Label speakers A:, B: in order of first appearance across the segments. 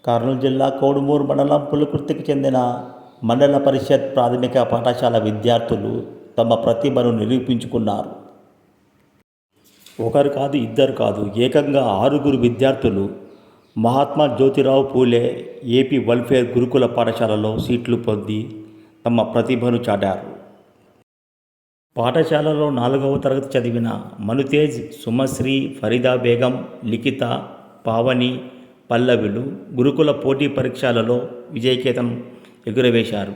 A: కర్నూలు జిల్లా కోడుమూరు మండలం పులుకుర్తికి చెందిన మండల పరిషత్ ప్రాథమిక పాఠశాల విద్యార్థులు తమ ప్రతిభను నిరూపించుకున్నారు. ఒకరు కాదు, ఇద్దరు కాదు, ఏకంగా 6 విద్యార్థులు మహాత్మా జ్యోతిరావు పూలే ఏపీ వెల్ఫేర్ గురుకుల పాఠశాలలో సీట్లు పొంది తమ ప్రతిభను చాటారు. పాఠశాలలో 4వ తరగతి చదివిన మనుతేజ్, సుమశ్రీ, ఫరీదా బేగం, లిఖిత, పావని, పల్లవిలు గురుకుల పోటీ పరీక్షలలో విజయకేతనం ఎగురవేశారు.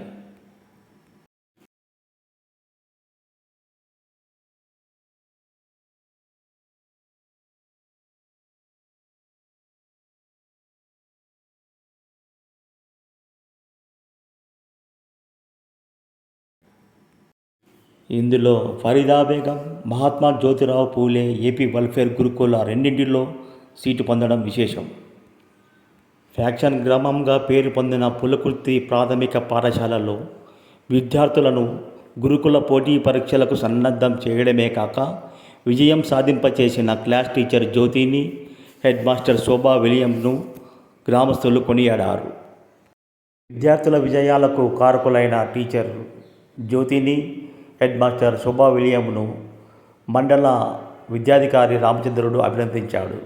A: ఇందులో ఫరీదా బేగం మహాత్మా జ్యోతిరావు పూలే ఏపీ వెల్ఫేర్ గురుకుల రెండింటిలో సీటు పొందడం విశేషం. ఫ్యాక్షన్ గ్రామంగా పేరు పొందిన పులుకుర్తి ప్రాథమిక పాఠశాలలో విద్యార్థులను గురుకుల పోటీ పరీక్షలకు సన్నద్ధం చేయడమే కాక విజయం సాధింపచేసిన క్లాస్ టీచర్ జ్యోతిని, హెడ్ మాస్టర్ శోభా విలియంను గ్రామస్తులు కొనియాడారు. విద్యార్థుల విజయాలకు కారకులైన టీచర్ జ్యోతిని, హెడ్ మాస్టర్ శోభా విలియంను మండల విద్యాధికారి రామచంద్రుడు అభినందించాడు.